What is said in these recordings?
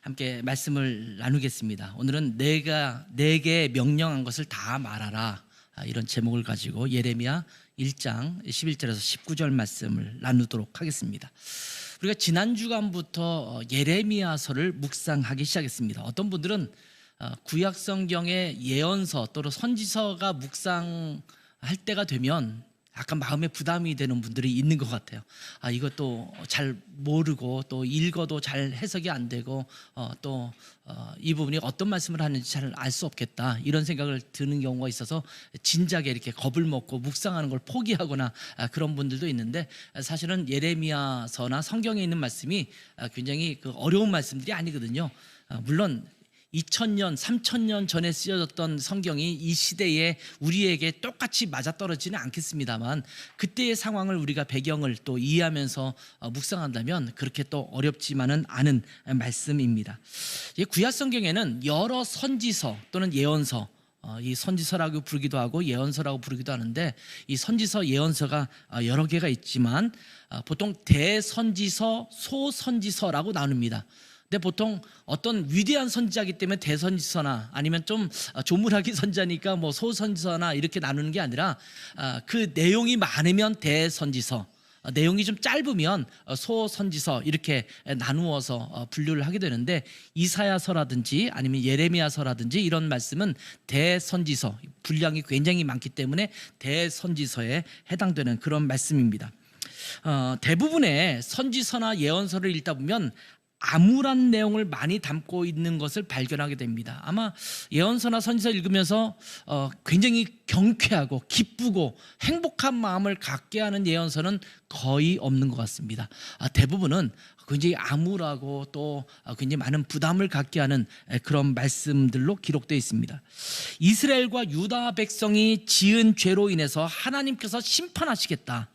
함께 말씀을 나누겠습니다. 오늘은 내가 내게 명령한 것을 다 말하라, 이런 제목을 가지고 예레미야 1장 11절에서 19절 말씀을 나누도록 하겠습니다. 우리가 지난 주간부터 예레미야서를 묵상하기 시작했습니다. 어떤 분들은 구약 성경의 예언서 또는 선지서가 묵상할 때가 되면 약간 마음에 부담이 되는 분들이 있는 것 같아요. 이것도 잘 모르고 또 읽어도 잘 해석이 안 되고 또 이 부분이 어떤 말씀을 하는지 잘 알 수 없겠다, 이런 생각을 드는 경우가 있어서 진작에 이렇게 겁을 먹고 묵상하는 걸 포기하거나 그런 분들도 있는데, 사실은 예레미야서나 성경에 있는 말씀이 굉장히 어려운 말씀들이 아니거든요. 물론 2000년, 3000년 전에 쓰여졌던 성경이 이 시대에 우리에게 똑같이 맞아떨어지는 않겠습니다만, 그때의 상황을 우리가 배경을 또 이해하면서 묵상한다면 그렇게 또 어렵지만은 않은 말씀입니다. 구약 성경에는 여러 선지서 또는 예언서, 이 선지서라고 부르기도 하고 예언서라고 부르기도 하는데, 이 선지서, 예언서가 여러 개가 있지만 보통 대선지서, 소선지서라고 나눕니다. 근데 보통 어떤 위대한 선지자이기 때문에 대선지서나 아니면 좀 조물하기 선지자니까 뭐 소선지서나 이렇게 나누는 게 아니라, 그 내용이 많으면 대선지서, 내용이 좀 짧으면 소선지서, 이렇게 나누어서 분류를 하게 되는데, 이사야서라든지 아니면 예레미야서라든지 이런 말씀은 대선지서, 분량이 굉장히 많기 때문에 대선지서에 해당되는 그런 말씀입니다. 대부분의 선지서나 예언서를 읽다 보면 암울한 내용을 많이 담고 있는 것을 발견하게 됩니다. 아마 예언서나 선지서 읽으면서 굉장히 경쾌하고 기쁘고 행복한 마음을 갖게 하는 예언서는 거의 없는 것 같습니다. 대부분은 굉장히 암울하고 또 굉장히 많은 부담을 갖게 하는 그런 말씀들로 기록되어 있습니다. 이스라엘과 유다 백성이 지은 죄로 인해서 하나님께서 심판하시겠다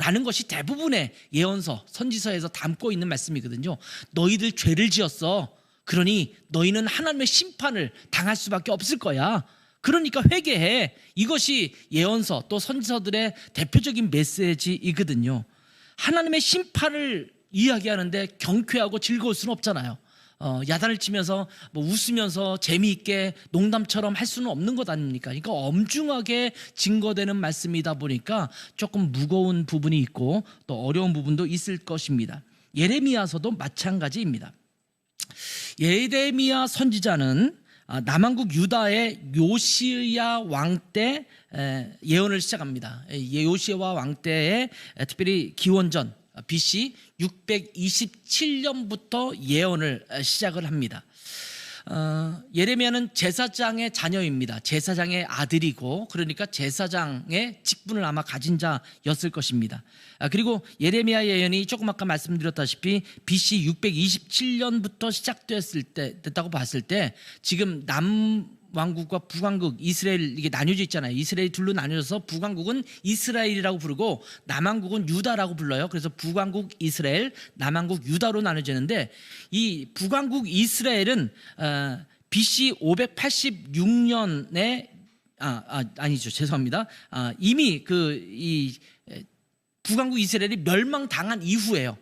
라는 것이 대부분의 예언서, 선지서에서 담고 있는 말씀이거든요. 너희들 죄를 지었어. 그러니 너희는 하나님의 심판을 당할 수밖에 없을 거야. 그러니까 회개해. 이것이 예언서 또 선지서들의 대표적인 메시지이거든요. 하나님의 심판을 이야기하는데 경쾌하고 즐거울 수는 없잖아요. 야단을 치면서 뭐 웃으면서 재미있게 농담처럼 할 수는 없는 것 아닙니까? 그러니까 엄중하게 증거되는 말씀이다 보니까 조금 무거운 부분이 있고 또 어려운 부분도 있을 것입니다. 예레미야서도 마찬가지입니다. 예레미야 선지자는 남한국 유다의 요시야 왕 때 예언을 시작합니다. 요시야 왕 때에 특별히 기원전 BC 627년부터 예언을 시작을 합니다. 예레미야는 제사장의 자녀입니다. 제사장의 아들이고, 그러니까 제사장의 직분을 아마 가진 자였을 것입니다. 그리고 예레미야 예언이 조금 아까 말씀드렸다시피 BC 627년부터 됐다고 봤을 때, 지금 남왕국과 북왕국, 이스라엘, 이게 나뉘어져 있잖아요. 이스라엘이 둘로 나뉘어서 북왕국은 이스라엘이라고 부르고 남왕국은 유다라고 불러요. 그래서 북왕국 이스라엘, 남왕국 유다로 나눠지는데, 이 북왕국 이스라엘은 BC 586년에 아니죠, 죄송합니다. 이미 이 북왕국 이스라엘이 멸망당한 이후예요.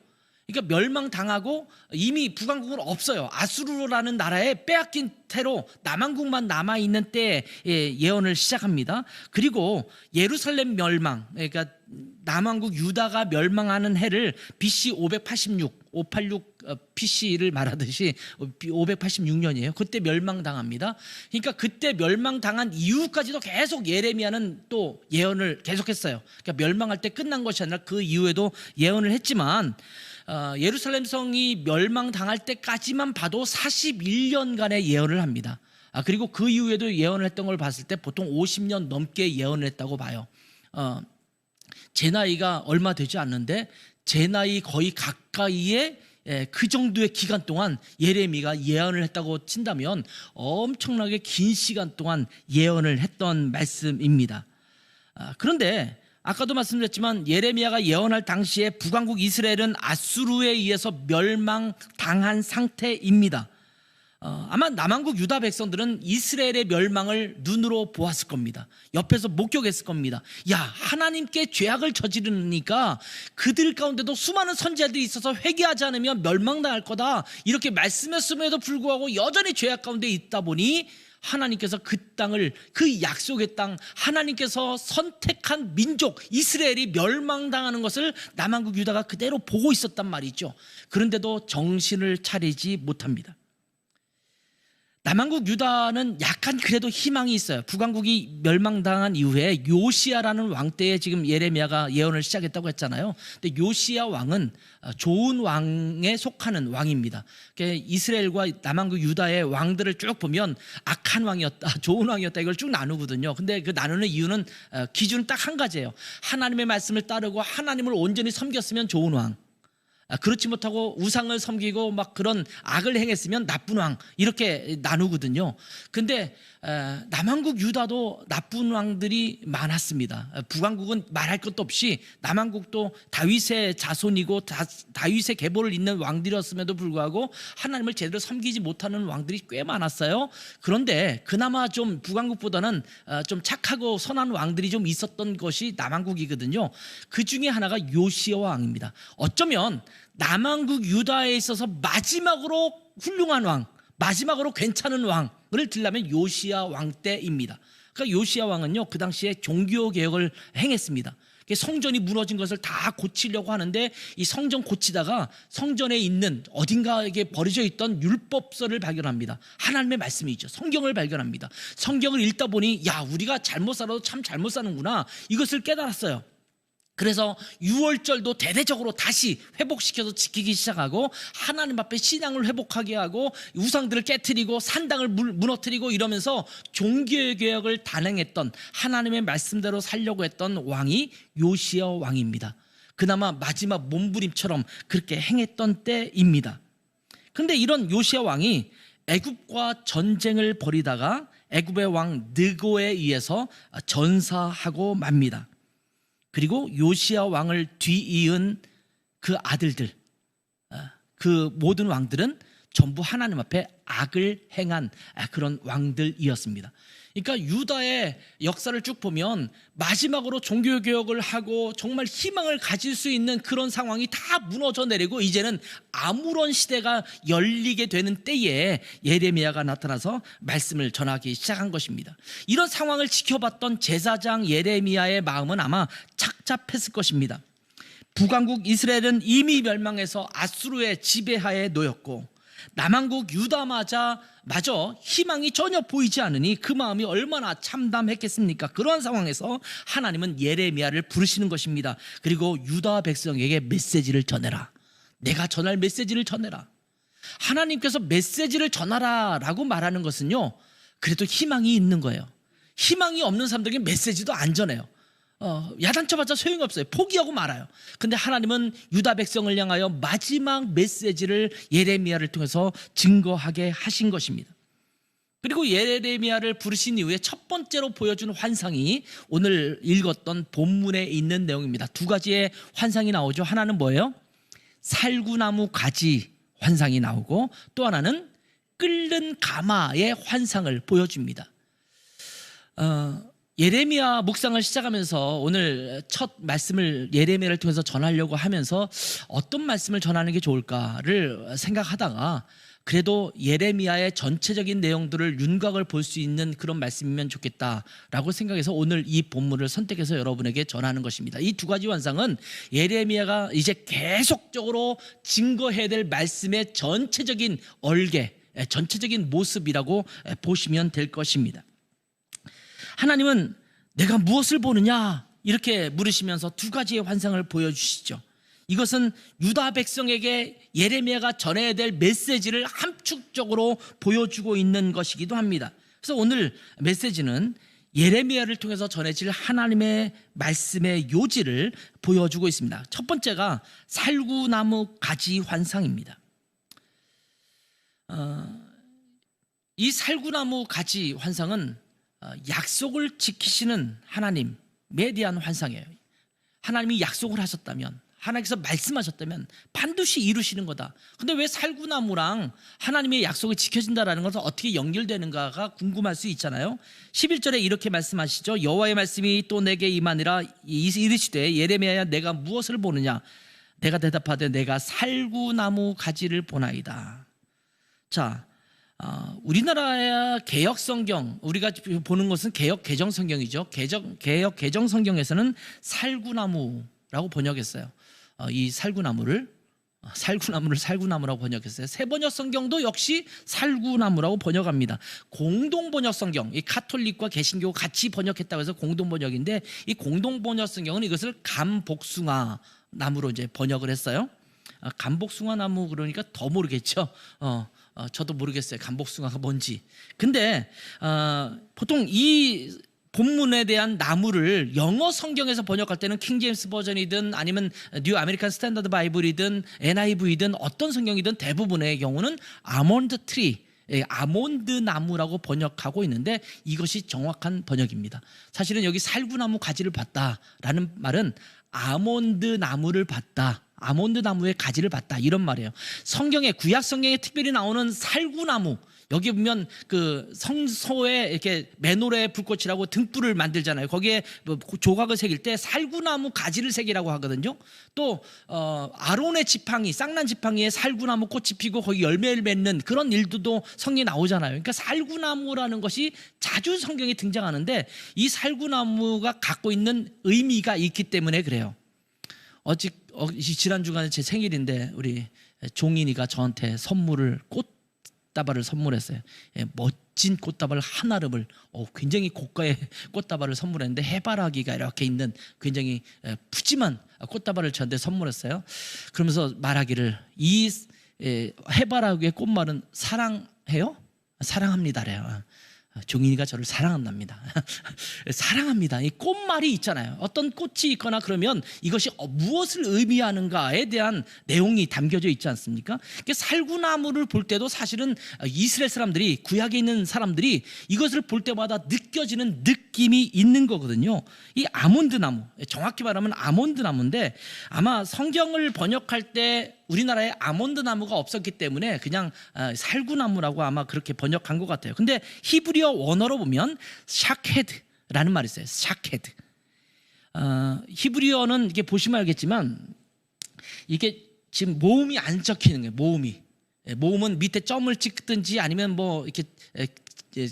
그러니까 멸망당하고 이미 북왕국은 없어요. 아수르라는 나라에 빼앗긴 태로 남왕국만 남아있는 때에 예언을 시작합니다. 그리고 예루살렘 멸망, 그러니까 남왕국 유다가 멸망하는 해를 BC 586 PC를 말하듯이 586년이에요. 그때 멸망당합니다. 그러니까 그때 멸망당한 이후까지도 계속 예레미야는 또 예언을 계속했어요. 그러니까 멸망할 때 끝난 것이 아니라 그 이후에도 예언을 했지만, 예루살렘 성이 멸망당할 때까지만 봐도 41년간의 예언을 합니다. 그리고 그 이후에도 예언을 했던 걸 봤을 때 보통 50년 넘게 예언을 했다고 봐요. 제 나이가 얼마 되지 않는데 제 나이 거의 가까이에 그 정도의 기간 동안 예레미야가 예언을 했다고 친다면 엄청나게 긴 시간 동안 예언을 했던 말씀입니다. 그런데 아까도 말씀드렸지만 예레미야가 예언할 당시에 북왕국 이스라엘은 아수르에 의해서 멸망당한 상태입니다. 아마 남한국 유다 백성들은 이스라엘의 멸망을 눈으로 보았을 겁니다. 옆에서 목격했을 겁니다. 야, 하나님께 죄악을 저지르니까 그들 가운데도 수많은 선지자들이 있어서 회개하지 않으면 멸망당할 거다, 이렇게 말씀했음에도 불구하고 여전히 죄악 가운데 있다 보니 하나님께서 그 땅을, 그 약속의 땅, 하나님께서 선택한 민족 이스라엘이 멸망당하는 것을 남한국 유다가 그대로 보고 있었단 말이죠. 그런데도 정신을 차리지 못합니다. 남한국 유다는 약간 그래도 희망이 있어요. 북왕국이 멸망당한 이후에 요시야라는 왕 때에 지금 예레미야가 예언을 시작했다고 했잖아요. 근데 요시야 왕은 좋은 왕에 속하는 왕입니다. 이스라엘과 남한국 유다의 왕들을 쭉 보면 악한 왕이었다, 좋은 왕이었다, 이걸 쭉 나누거든요. 근데 그 나누는 이유는 기준은 딱 한 가지예요. 하나님의 말씀을 따르고 하나님을 온전히 섬겼으면 좋은 왕, 그렇지 못하고 우상을 섬기고 막 그런 악을 행했으면 나쁜 왕, 이렇게 나누거든요. 근데 남한국 유다도 나쁜 왕들이 많았습니다. 북왕국은 말할 것도 없이 남한국도 다윗의 자손이고 다윗의 계보를 잇는 왕들이었음에도 불구하고 하나님을 제대로 섬기지 못하는 왕들이 꽤 많았어요. 그런데 그나마 좀 북왕국보다는 좀 착하고 선한 왕들이 좀 있었던 것이 남한국이거든요. 그 중에 하나가 요시야 왕입니다. 어쩌면 남한국 유다에 있어서 마지막으로 훌륭한 왕, 마지막으로 괜찮은 왕을 들려면 요시야 왕 때입니다. 그러니까 요시야 왕은요, 그 당시에 종교 개혁을 행했습니다. 성전이 무너진 것을 다 고치려고 하는데 이 성전 고치다가 성전에 있는 어딘가에 버려져 있던 율법서를 발견합니다. 하나님의 말씀이죠. 성경을 발견합니다. 성경을 읽다 보니 야, 우리가 잘못 살아도 참 잘못 사는구나, 이것을 깨달았어요. 그래서 유월절도 대대적으로 다시 회복시켜서 지키기 시작하고 하나님 앞에 신앙을 회복하게 하고 우상들을 깨트리고 산당을 무너뜨리고 이러면서 종교개혁을 단행했던, 하나님의 말씀대로 살려고 했던 왕이 요시야 왕입니다. 그나마 마지막 몸부림처럼 그렇게 행했던 때입니다. 그런데 이런 요시야 왕이 애굽과 전쟁을 벌이다가 애굽의 왕 느고에 의해서 전사하고 맙니다. 그리고 요시야 왕을 뒤이은 그 아들들, 그 모든 왕들은 전부 하나님 앞에 악을 행한 그런 왕들이었습니다. 그러니까 유다의 역사를 쭉 보면 마지막으로 종교개혁을 하고 정말 희망을 가질 수 있는 그런 상황이 다 무너져 내리고 이제는 아무런 시대가 열리게 되는 때에 예레미야가 나타나서 말씀을 전하기 시작한 것입니다. 이런 상황을 지켜봤던 제사장 예레미야의 마음은 아마 착잡했을 것입니다. 북왕국 이스라엘은 이미 멸망해서 아수르의 지배하에 놓였고 남한국 유다마저 희망이 전혀 보이지 않으니 그 마음이 얼마나 참담했겠습니까? 그러한 상황에서 하나님은 예레미야를 부르시는 것입니다. 그리고 유다 백성에게 메시지를 전해라. 내가 전할 메시지를 전해라. 하나님께서 메시지를 전하라라고 말하는 것은요, 그래도 희망이 있는 거예요. 희망이 없는 사람들에게 메시지도 안 전해요. 야단쳐봤자 소용이 없어요. 포기하고 말아요. 근데 하나님은 유다 백성을 향하여 마지막 메시지를 예레미야를 통해서 증거하게 하신 것입니다. 그리고 예레미야를 부르신 이후에 첫 번째로 보여준 환상이 오늘 읽었던 본문에 있는 내용입니다. 두 가지의 환상이 나오죠. 하나는 뭐예요? 살구나무 가지 환상이 나오고 또 하나는 끓는 가마의 환상을 보여줍니다. 예레미야 묵상을 시작하면서 오늘 첫 말씀을 예레미야를 통해서 전하려고 하면서 어떤 말씀을 전하는 게 좋을까를 생각하다가 그래도 예레미야의 전체적인 내용들을 윤곽을 볼 수 있는 그런 말씀이면 좋겠다라고 생각해서 오늘 이 본문을 선택해서 여러분에게 전하는 것입니다. 이 두 가지 환상은 예레미야가 이제 계속적으로 증거해야 될 말씀의 전체적인 얼개, 전체적인 모습이라고 보시면 될 것입니다. 하나님은 내가 무엇을 보느냐 이렇게 물으시면서 두 가지의 환상을 보여주시죠. 이것은 유다 백성에게 예레미야가 전해야 될 메시지를 함축적으로 보여주고 있는 것이기도 합니다. 그래서 오늘 메시지는 예레미야를 통해서 전해질 하나님의 말씀의 요지를 보여주고 있습니다. 첫 번째가 살구나무 가지 환상입니다. 이 살구나무 가지 환상은 약속을 지키시는 하나님에 대한 환상이에요. 하나님이 약속을 하셨다면, 하나님께서 말씀하셨다면 반드시 이루시는 거다. 근데 왜 살구나무랑 하나님의 약속이 지켜진다라는 것은 어떻게 연결되는가가 궁금할 수 있잖아요. 11절에 이렇게 말씀하시죠. 여호와의 말씀이 또 내게 임하니라 이르시되 예레미야야 내가 무엇을 보느냐. 내가 대답하되 내가 살구나무 가지를 보나이다. 자, 우리나라의 개역 성경, 우리가 보는 것은 개역 개정 성경이죠. 개역 개정 성경에서는 살구나무라고 번역했어요. 이 살구나무를 살구나무라고 번역했어요. 새 번역 성경도 역시 살구나무라고 번역합니다. 공동 번역 성경, 이 카톨릭과 개신교 같이 번역했다고 해서 공동 번역인데, 이 공동 번역 성경은 이것을 감복숭아 나무로 이제 번역을 했어요. 감복숭아 나무 그러니까 더 모르겠죠. 저도 모르겠어요. 감복숭아가 뭔지. 근데 보통 이 본문에 대한 나무를 영어 성경에서 번역할 때는 킹 제임스 버전이든 아니면 뉴 아메리칸 스탠다드 바이블이든 NIV든 어떤 성경이든 대부분의 경우는 아몬드 트리, 아몬드 나무라고 번역하고 있는데 이것이 정확한 번역입니다. 사실은 여기 살구나무 가지를 봤다라는 말은 아몬드 나무를 봤다, 아몬드 나무의 가지를 봤다, 이런 말이에요. 성경에, 구약 성경에 특별히 나오는 살구나무, 여기 보면 그 성소에 이렇게 맨홀에 불꽃이라고 등불을 만들잖아요. 거기에 조각을 새길 때 살구나무 가지를 새기라고 하거든요. 또 아론의 지팡이, 쌍난 지팡이에 살구나무 꽃이 피고 거기 열매를 맺는 그런 일도 성경에 나오잖아요. 그러니까 살구나무라는 것이 자주 성경에 등장하는데 이 살구나무가 갖고 있는 의미가 있기 때문에 그래요. 지난 주간에 제 생일인데 우리 종인이가 저한테 꽃다발을 선물했어요. 멋진 꽃다발 한 아름을, 굉장히 고가의 꽃다발을 선물했는데 해바라기가 이렇게 있는 굉장히 푸짐한 꽃다발을 저한테 선물했어요. 그러면서 말하기를, 이 해바라기의 꽃말은 사랑해요? 사랑합니다래요. 종인이가 저를 사랑한답니다. 사랑합니다. 이 꽃말이 있잖아요. 어떤 꽃이 있거나 그러면 이것이 무엇을 의미하는가에 대한 내용이 담겨져 있지 않습니까? 살구나무를 볼 때도 사실은 이스라엘 사람들이, 구약에 있는 사람들이 이것을 볼 때마다 느껴지는 느낌이 있는 거거든요. 이 아몬드 나무, 정확히 말하면 아몬드 나무인데 아마 성경을 번역할 때 우리나라에 아몬드 나무가 없었기 때문에 그냥 살구나무라고 아마 그렇게 번역한 것 같아요. 근데 히브리어 원어로 보면 샤케드라는 말이 있어요. 샤케드. 히브리어는 이게 보시면 알겠지만 이게 지금 모음이 안 적히는 거예요. 모음은 밑에 점을 찍든지 아니면 뭐 이렇게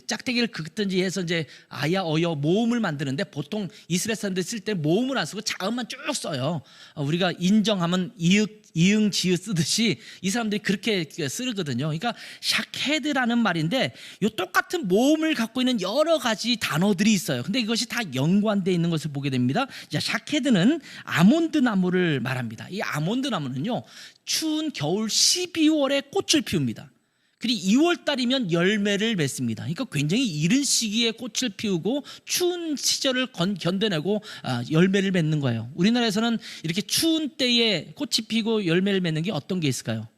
짝대기를 긋든지 해서 이제 아야 어여 모음을 만드는데 보통 이스라엘 사람들이 쓸 때 모음을 안 쓰고 자음만 쭉 써요. 우리가 인정하면 이응 지읒 쓰듯이 이 사람들이 그렇게 쓰거든요. 그러니까 샤케드라는 말인데 이 똑같은 모음을 갖고 있는 여러 가지 단어들이 있어요. 근데 이것이 다 연관되어 있는 것을 보게 됩니다. 자, 샤케드는 아몬드 나무를 말합니다. 이 아몬드 나무는요, 추운 겨울 12월에 꽃을 피웁니다. 그리고 2월 달이면 열매를 맺습니다. 그러니까 굉장히 이른 시기에 꽃을 피우고 추운 시절을 견뎌내고 열매를 맺는 거예요. 우리나라에서는 이렇게 추운 때에 꽃이 피고 열매를 맺는 게 어떤 게 있을까요?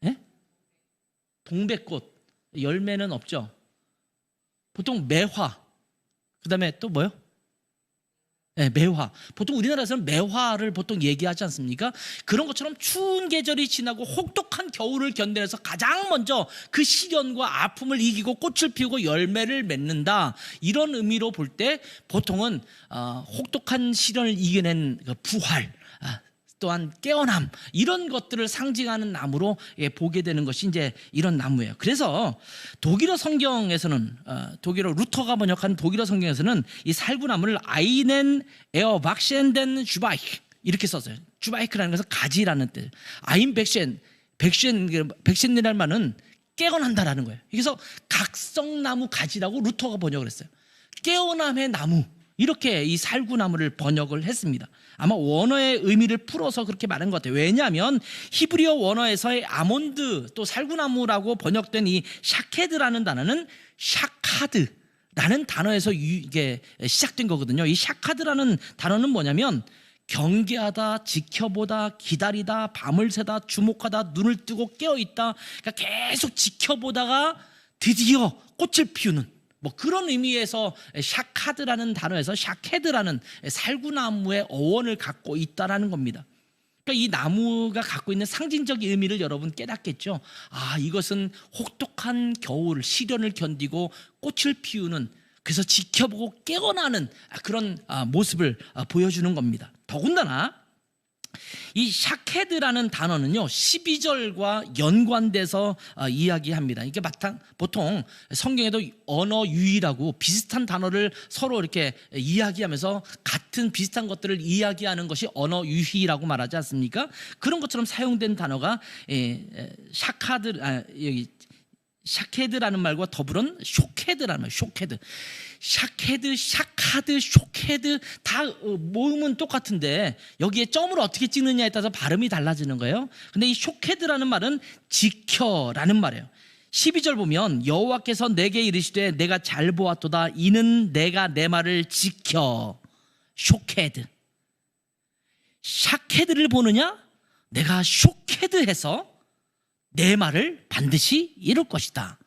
예? 동백꽃, 열매는 없죠. 보통 매화, 그 다음에 또 뭐요? 네, 매화. 보통 우리나라에서는 매화를 보통 얘기하지 않습니까? 그런 것처럼 추운 계절이 지나고 혹독한 겨울을 견뎌내서 가장 먼저 그 시련과 아픔을 이기고 꽃을 피우고 열매를 맺는다, 이런 의미로 볼 때 보통은 혹독한 시련을 이겨낸 부활, 또한 깨어남, 이런 것들을 상징하는 나무로 보게 되는 것이 이제 이런 나무예요. 그래서 독일어 성경에서는, 독일어 루터가 번역한 독일어 성경에서는 이 살구나무를 아이넨 에어 박셴덴 슈바이크 이렇게 썼어요. 슈바이크라는 것은 가지라는 뜻. 아인 백셴이라는 말은 깨어난다라는 거예요. 그래서 각성나무 가지라고 루터가 번역을 했어요. 깨어남의 나무, 이렇게 이 살구나무를 번역을 했습니다. 아마 원어의 의미를 풀어서 그렇게 말한 것 같아요. 왜냐하면 히브리어 원어에서의 아몬드 또 살구나무라고 번역된 이 샤케드라는 단어는 샤카드라는 단어에서 이게 시작된 거거든요. 이 샤카드라는 단어는 뭐냐면 경계하다, 지켜보다, 기다리다, 밤을 새다, 주목하다, 눈을 뜨고 깨어있다, 그러니까 계속 지켜보다가 드디어 꽃을 피우는, 뭐 그런 의미에서 샤카드라는 단어에서 샤케드라는 살구나무의 어원을 갖고 있다라는 겁니다. 그러니까 이 나무가 갖고 있는 상징적인 의미를 여러분 깨닫겠죠. 아, 이것은 혹독한 겨울, 시련을 견디고 꽃을 피우는, 그래서 지켜보고 깨어나는 그런 모습을 보여주는 겁니다. 더군다나 이 샤케드라는 단어는요 12절과 연관돼서 이야기합니다. 이게 보통 성경에도 언어 유희라고 비슷한 단어를 서로 이렇게 이야기하면서 같은 비슷한 것들을 이야기하는 것이 언어 유희라고 말하지 않습니까? 그런 것처럼 사용된 단어가 샤케드라는 말과 더불어는 쇼케드라는 말, 쇼케드. 샤케드, 샤카드, 쇼케드 다 모음은 똑같은데 여기에 점을 어떻게 찍느냐에 따라서 발음이 달라지는 거예요. 근데 이 쇼케드라는 말은 지켜라는 말이에요. 12절 보면 여호와께서 내게 이르시되 내가 잘 보았도다 이는 내가 내 말을 지켜. 쇼케드. 샤케드를 보느냐? 내가 쇼케드해서 내 말을 반드시 이룰 것이다.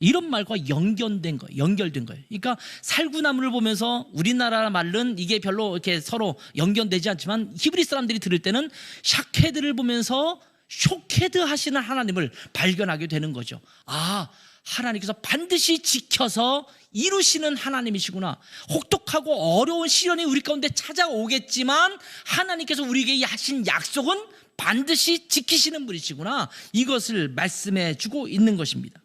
이런 말과 연결된 거예요. 그러니까 살구나무를 보면서 우리나라 말은 이게 별로 이렇게 서로 연결되지 않지만 히브리 사람들이 들을 때는 샤케드를 보면서 쇼케드 하시는 하나님을 발견하게 되는 거죠. 아, 하나님께서 반드시 지켜서 이루시는 하나님이시구나. 혹독하고 어려운 시련이 우리 가운데 찾아오겠지만 하나님께서 우리에게 하신 약속은 반드시 지키시는 분이시구나. 이것을 말씀해 주고 있는 것입니다.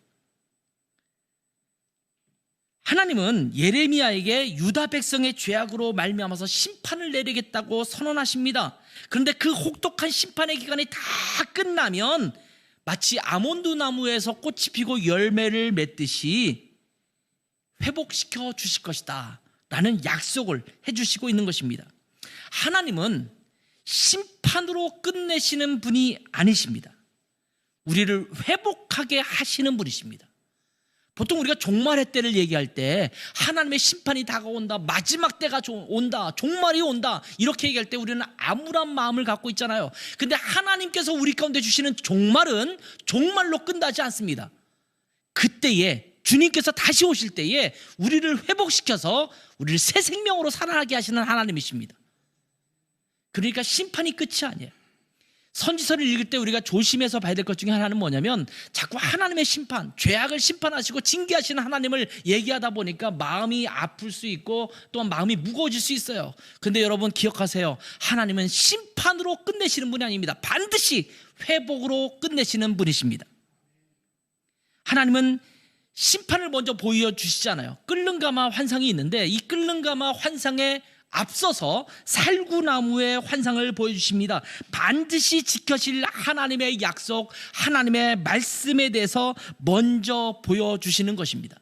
하나님은 예레미야에게 유다 백성의 죄악으로 말미암아서 심판을 내리겠다고 선언하십니다. 그런데 그 혹독한 심판의 기간이 다 끝나면 마치 아몬드 나무에서 꽃이 피고 열매를 맺듯이 회복시켜 주실 것이다 라는 약속을 해주시고 있는 것입니다. 하나님은 심판으로 끝내시는 분이 아니십니다. 우리를 회복하게 하시는 분이십니다. 보통 우리가 종말의 때를 얘기할 때 하나님의 심판이 다가온다, 마지막 때가 온다, 종말이 온다 이렇게 얘기할 때 우리는 암울한 마음을 갖고 있잖아요. 근데 하나님께서 우리 가운데 주시는 종말은 종말로 끝나지 않습니다. 그때에 주님께서 다시 오실 때에 우리를 회복시켜서 우리를 새 생명으로 살아나게 하시는 하나님이십니다. 그러니까 심판이 끝이 아니에요. 선지서를 읽을 때 우리가 조심해서 봐야 될 것 중에 하나는 뭐냐면 자꾸 하나님의 심판, 죄악을 심판하시고 징계하시는 하나님을 얘기하다 보니까 마음이 아플 수 있고 또한 마음이 무거워질 수 있어요. 근데 여러분 기억하세요. 하나님은 심판으로 끝내시는 분이 아닙니다. 반드시 회복으로 끝내시는 분이십니다. 하나님은 심판을 먼저 보여주시잖아요. 끓는 가마 환상이 있는데 이 끓는 가마 환상에 앞서서 살구나무의 환상을 보여주십니다. 반드시 지켜질 하나님의 약속, 하나님의 말씀에 대해서 먼저 보여주시는 것입니다.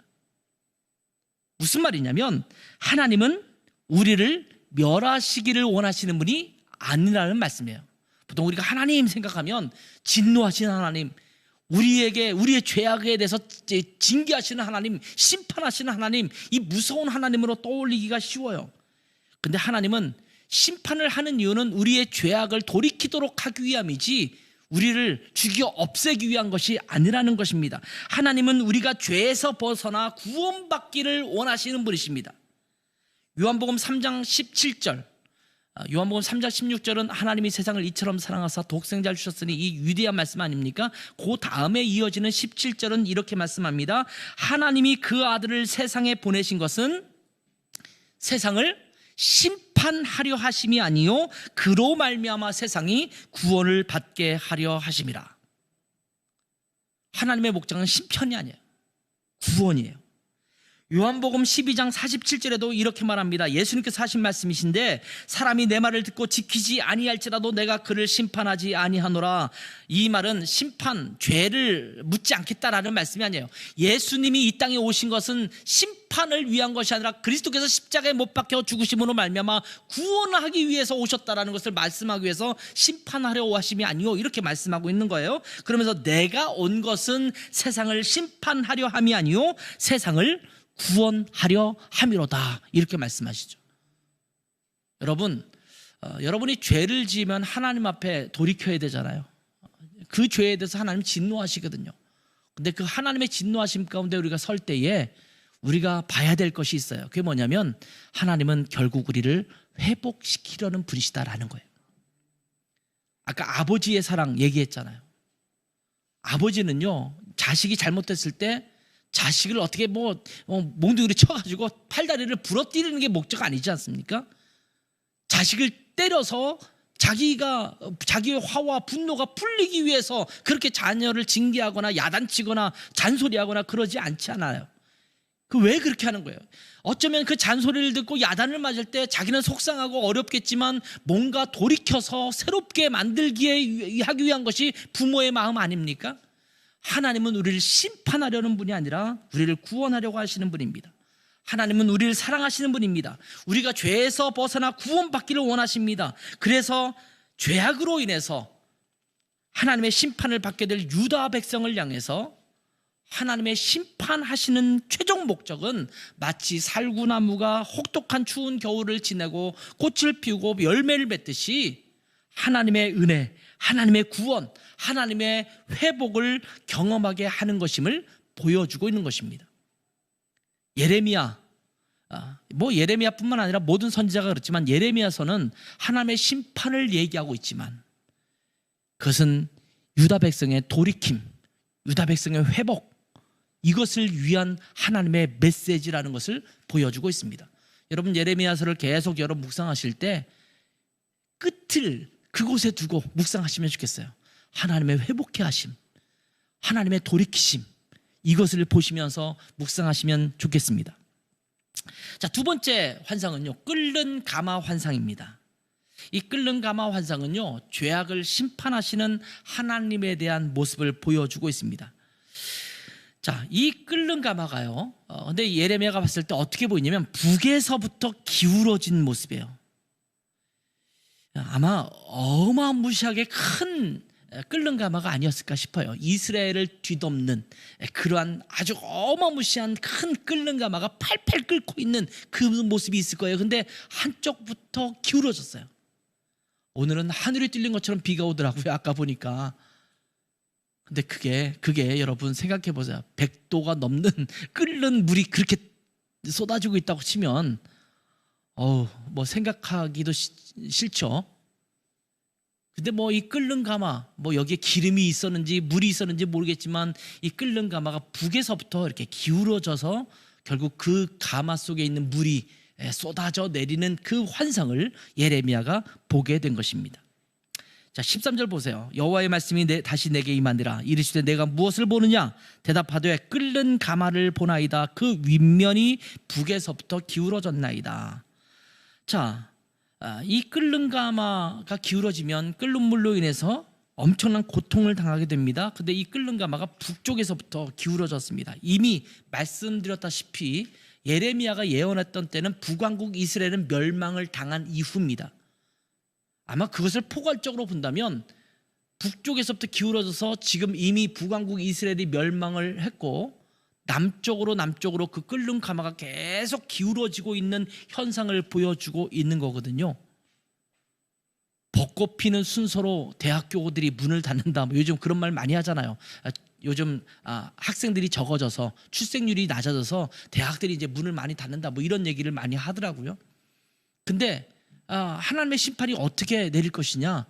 무슨 말이냐면 하나님은 우리를 멸하시기를 원하시는 분이 아니라는 말씀이에요. 보통 우리가 하나님 생각하면 진노하시는 하나님, 우리에게 우리의 죄악에 대해서 징계하시는 하나님, 심판하시는 하나님, 이 무서운 하나님으로 떠올리기가 쉬워요. 근데 하나님은 심판을 하는 이유는 우리의 죄악을 돌이키도록 하기 위함이지 우리를 죽여 없애기 위한 것이 아니라는 것입니다. 하나님은 우리가 죄에서 벗어나 구원받기를 원하시는 분이십니다. 요한복음 3장 17절, 요한복음 3장 16절은 하나님이 세상을 이처럼 사랑하사 독생자를 주셨으니 이 위대한 말씀 아닙니까? 그 다음에 이어지는 17절은 이렇게 말씀합니다. 하나님이 그 아들을 세상에 보내신 것은 세상을 심판하려 하심이 아니요 그로 말미암아 세상이 구원을 받게 하려 하심이라. 하나님의 목적은 심판이 아니에요. 구원이에요. 요한복음 12장 47절에도 이렇게 말합니다. 예수님께서 하신 말씀이신데 사람이 내 말을 듣고 지키지 아니할지라도 내가 그를 심판하지 아니하노라. 이 말은 심판, 죄를 묻지 않겠다라는 말씀이 아니에요. 예수님이 이 땅에 오신 것은 심판을 위한 것이 아니라 그리스도께서 십자가에 못 박혀 죽으심으로 말미암아 구원하기 위해서 오셨다라는 것을 말씀하기 위해서 심판하려 하심이 아니요 이렇게 말씀하고 있는 거예요. 그러면서 내가 온 것은 세상을 심판하려 함이 아니요 세상을 구원하려 함이로다 이렇게 말씀하시죠. 여러분, 여러분이 죄를 지으면 하나님 앞에 돌이켜야 되잖아요. 그 죄에 대해서 하나님 진노하시거든요. 근데 그 하나님의 진노하심 가운데 우리가 설 때에 우리가 봐야 될 것이 있어요. 그게 뭐냐면 하나님은 결국 우리를 회복시키려는 분이시다라는 거예요. 아까 아버지의 사랑 얘기했잖아요. 아버지는요, 자식이 잘못됐을 때 자식을 어떻게 몽둥이로 쳐가지고 팔다리를 부러뜨리는 게 목적 아니지 않습니까? 자식을 때려서 자기의 화와 분노가 풀리기 위해서 그렇게 자녀를 징계하거나 야단치거나 잔소리하거나 그러지 않지 않아요. 왜 그렇게 하는 거예요? 어쩌면 그 잔소리를 듣고 야단을 맞을 때 자기는 속상하고 어렵겠지만 뭔가 돌이켜서 새롭게 만들기 하기 위한 것이 부모의 마음 아닙니까? 하나님은 우리를 심판하려는 분이 아니라 우리를 구원하려고 하시는 분입니다. 하나님은 우리를 사랑하시는 분입니다. 우리가 죄에서 벗어나 구원받기를 원하십니다. 그래서 죄악으로 인해서 하나님의 심판을 받게 될 유다 백성을 향해서 하나님의 심판하시는 최종 목적은 마치 살구나무가 혹독한 추운 겨울을 지내고 꽃을 피우고 열매를 맺듯이 하나님의 은혜, 하나님의 구원, 하나님의 회복을 경험하게 하는 것임을 보여주고 있는 것입니다. 예레미야뿐만 아니라 모든 선지자가 그렇지만 예레미야서는 하나님의 심판을 얘기하고 있지만 그것은 유다 백성의 돌이킴, 유다 백성의 회복, 이것을 위한 하나님의 메시지라는 것을 보여주고 있습니다. 여러분 예레미야서를 계속 여러분 묵상하실 때 끝을 그곳에 두고 묵상하시면 좋겠어요. 하나님의 회복해 하심, 하나님의 돌이키심, 이것을 보시면서 묵상하시면 좋겠습니다. 자, 두 번째 환상은요, 끓는 가마 환상입니다. 이 끓는 가마 환상은요, 죄악을 심판하시는 하나님에 대한 모습을 보여주고 있습니다. 자, 이 끓는 가마가요, 근데 예레미야가 봤을 때 어떻게 보이냐면 북에서부터 기울어진 모습이에요. 아마 어마무시하게 큰 끓는 가마가 아니었을까 싶어요. 이스라엘을 뒤덮는 그러한 아주 어마무시한 큰 끓는 가마가 팔팔 끓고 있는 그 모습이 있을 거예요. 근데 한쪽부터 기울어졌어요. 오늘은 하늘이 뚫린 것처럼 비가 오더라고요. 아까 보니까. 근데 그게 여러분 생각해 보세요. 100도가 넘는 끓는 물이 그렇게 쏟아지고 있다고 치면 생각하기도 싫죠. 근데 이 끓는 가마, 여기에 기름이 있었는지 물이 있었는지 모르겠지만 이 끓는 가마가 북에서부터 이렇게 기울어져서 결국 그 가마 속에 있는 물이 쏟아져 내리는 그 환상을 예레미야가 보게 된 것입니다. 자, 13절 보세요. 여호와의 말씀이 다시 내게 임하니라. 이르시되 내가 무엇을 보느냐? 대답하되 끓는 가마를 보나이다. 그 윗면이 북에서부터 기울어졌나이다. 자, 이 끓는 가마가 기울어지면 끓는 물로 인해서 엄청난 고통을 당하게 됩니다. 근데 이 끓는 가마가 북쪽에서부터 기울어졌습니다. 이미 말씀드렸다시피 예레미야가 예언했던 때는 북왕국 이스라엘은 멸망을 당한 이후입니다. 아마 그것을 포괄적으로 본다면 북쪽에서부터 기울어져서 지금 이미 북왕국 이스라엘이 멸망을 했고 남쪽으로 그 끓는 가마가 계속 기울어지고 있는 현상을 보여주고 있는 거거든요. 벚꽃 피는 순서로 대학교들이 문을 닫는다. 요즘 그런 말 많이 하잖아요. 요즘 학생들이 적어져서 출생률이 낮아져서 대학들이 이제 문을 많이 닫는다. 이런 얘기를 많이 하더라고요. 근데 하나님의 심판이 어떻게 내릴 것이냐?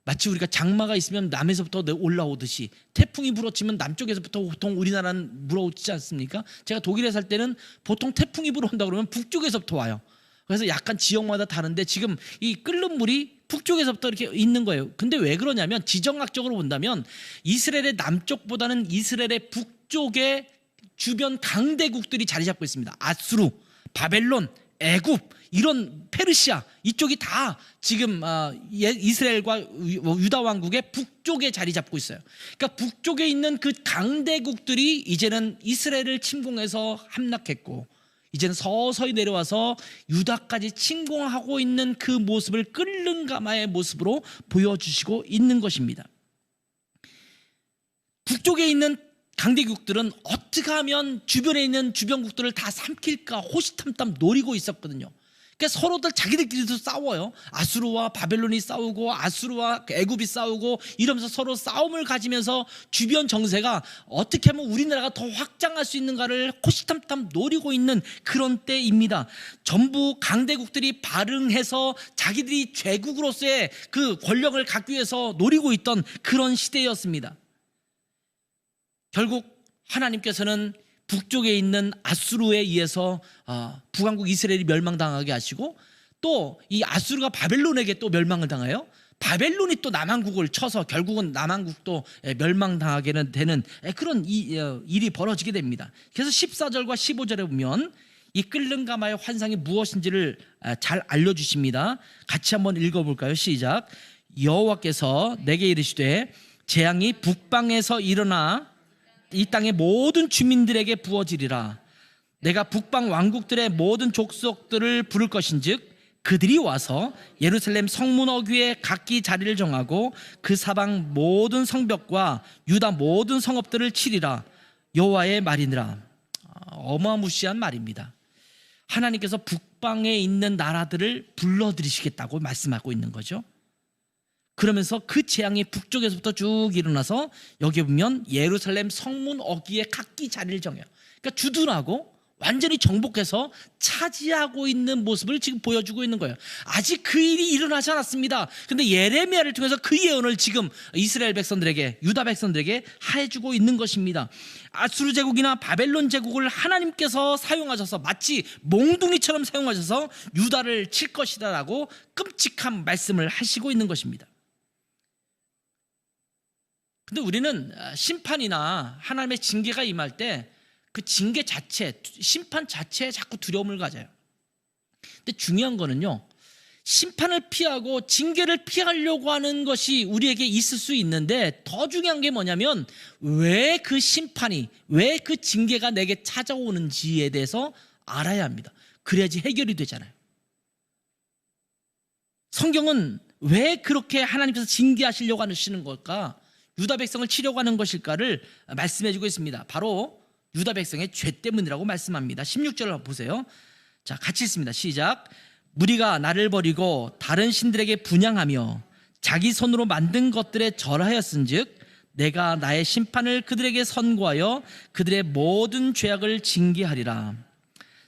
마치 우리가 장마가 있으면 남에서부터 올라오듯이 태풍이 불어치면 남쪽에서부터 보통 우리나라는 불어오지 않습니까? 제가 독일에 살 때는 보통 태풍이 불어온다 그러면 북쪽에서부터 와요. 그래서 약간 지역마다 다른데 지금 이 끓는 물이 북쪽에서부터 이렇게 있는 거예요. 근데 왜 그러냐면 지정학적으로 본다면 이스라엘의 남쪽보다는 이스라엘의 북쪽에 주변 강대국들이 자리 잡고 있습니다. 아수르, 바벨론, 애굽, 이런 페르시아 이쪽이 다 지금 이스라엘과 유다 왕국의 북쪽에 자리 잡고 있어요. 그러니까 북쪽에 있는 그 강대국들이 이제는 이스라엘을 침공해서 함락했고 이제는 서서히 내려와서 유다까지 침공하고 있는 그 모습을 끓는 가마의 모습으로 보여주시고 있는 것입니다. 북쪽에 있는 강대국들은 어떻게 하면 주변에 있는 주변국들을 다 삼킬까 호시탐탐 노리고 있었거든요. 그러니까 서로들 자기들끼리도 싸워요. 아수르와 바벨론이 싸우고 아수르와 애굽이 싸우고 이러면서 서로 싸움을 가지면서 주변 정세가 어떻게 하면 우리나라가 더 확장할 수 있는가를 호시탐탐 노리고 있는 그런 때입니다. 전부 강대국들이 발흥해서 자기들이 제국으로서의 그 권력을 갖기 위해서 노리고 있던 그런 시대였습니다. 결국 하나님께서는 북쪽에 있는 아수르에 의해서 북왕국 이스라엘이 멸망당하게 하시고, 또 이 아수르가 바벨론에게 또 멸망을 당해요. 바벨론이 또 남왕국을 쳐서 결국은 남왕국도 멸망당하게 되는 그런 일이 벌어지게 됩니다. 그래서 14절과 15절에 보면 이 끓는 가마의 환상이 무엇인지를 잘 알려주십니다. 같이 한번 읽어볼까요? 시작. 여호와께서 내게 이르시되 재앙이 북방에서 일어나 이 땅의 모든 주민들에게 부어지리라. 내가 북방 왕국들의 모든 족속들을 부를 것인즉 그들이 와서 예루살렘 성문 어귀에 각기 자리를 정하고 그 사방 모든 성벽과 유다 모든 성읍들을 치리라. 여호와의 말이니라. 어마무시한 말입니다. 하나님께서 북방에 있는 나라들을 불러들이시겠다고 말씀하고 있는 거죠. 그러면서 그 재앙이 북쪽에서부터 쭉 일어나서 여기 보면 예루살렘 성문 어귀에 각기 자리를 정해요. 그러니까 주둔하고 완전히 정복해서 차지하고 있는 모습을 지금 보여주고 있는 거예요. 아직 그 일이 일어나지 않았습니다. 근데 예레미야를 통해서 그 예언을 지금 이스라엘 백성들에게, 유다 백성들에게 해주고 있는 것입니다. 아수르 제국이나 바벨론 제국을 하나님께서 사용하셔서 마치 몽둥이처럼 사용하셔서 유다를 칠 것이다 라고 끔찍한 말씀을 하시고 있는 것입니다. 근데 우리는 심판이나 하나님의 징계가 임할 때 그 징계 자체, 심판 자체에 자꾸 두려움을 가져요. 근데 중요한 거는요, 심판을 피하고 징계를 피하려고 하는 것이 우리에게 있을 수 있는데, 더 중요한 게 뭐냐면 왜 그 심판이, 왜 그 징계가 내게 찾아오는지에 대해서 알아야 합니다. 그래야지 해결이 되잖아요. 성경은 왜 그렇게 하나님께서 징계하시려고 하시는 걸까? 유다 백성을 치려고 하는 것일까를 말씀해 주고 있습니다. 바로 유다 백성의 죄 때문이라고 말씀합니다. 16절을 보세요. 자, 같이 읽습니다. 시작. 무리가 나를 버리고 다른 신들에게 분향하며 자기 손으로 만든 것들에 절하였은즉 내가 나의 심판을 그들에게 선고하여 그들의 모든 죄악을 징계하리라.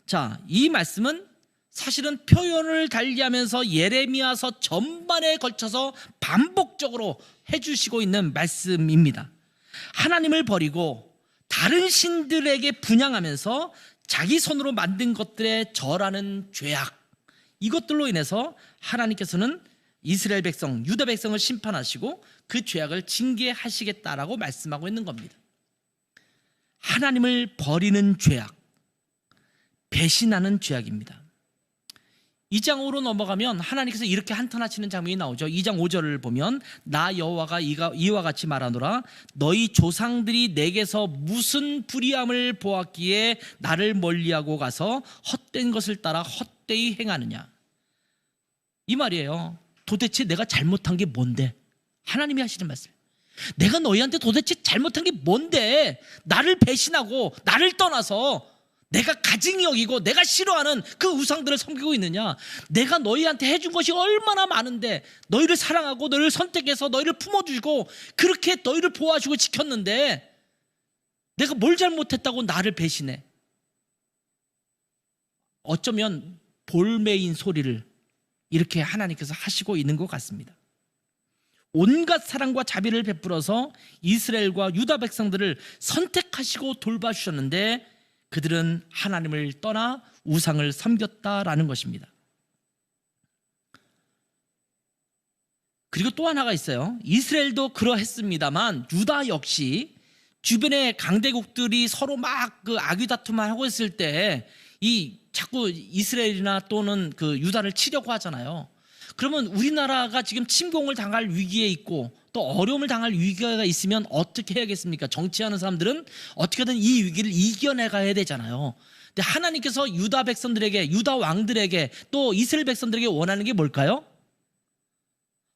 자, 이 말씀은 사실은 표현을 달리하면서 예레미야서 전반에 걸쳐서 반복적으로 해주시고 있는 말씀입니다. 하나님을 버리고 다른 신들에게 분향하면서 자기 손으로 만든 것들에 절하는 죄악, 이것들로 인해서 하나님께서는 이스라엘 백성, 유다 백성을 심판하시고 그 죄악을 징계하시겠다라고 말씀하고 있는 겁니다. 하나님을 버리는 죄악, 배신하는 죄악입니다. 2장으로 넘어가면 하나님께서 이렇게 한탄하시는 장면이 나오죠. 2장 5절을 보면 나 여호와가 이와 같이 말하노라. 너희 조상들이 내게서 무슨 불의함을 보았기에 나를 멀리하고 가서 헛된 것을 따라 헛되이 행하느냐. 이 말이에요. 도대체 내가 잘못한 게 뭔데? 하나님이 하시는 말씀. 내가 너희한테 도대체 잘못한 게 뭔데? 나를 배신하고 나를 떠나서 내가 가증히 여기고 내가 싫어하는 그 우상들을 섬기고 있느냐? 내가 너희한테 해준 것이 얼마나 많은데, 너희를 사랑하고 너희를 선택해서 너희를 품어주고 그렇게 너희를 보호하시고 지켰는데 내가 뭘 잘못했다고 나를 배신해? 어쩌면 볼매인 소리를 이렇게 하나님께서 하시고 있는 것 같습니다. 온갖 사랑과 자비를 베풀어서 이스라엘과 유다 백성들을 선택하시고 돌봐주셨는데 그들은 하나님을 떠나 우상을 섬겼다라는 것입니다. 그리고 또 하나가 있어요. 이스라엘도 그러했습니다만 유다 역시 주변의 강대국들이 서로 막 그 아귀다툼을 하고 있을 때 이 자꾸 이스라엘이나 또는 그 유다를 치려고 하잖아요. 그러면 우리나라가 지금 침공을 당할 위기에 있고 또 어려움을 당할 위기가 있으면 어떻게 해야겠습니까? 정치하는 사람들은 어떻게든 이 위기를 이겨내가야 되잖아요. 근데 하나님께서 유다 백성들에게, 유다 왕들에게 또 이스라엘 백성들에게 원하는 게 뭘까요?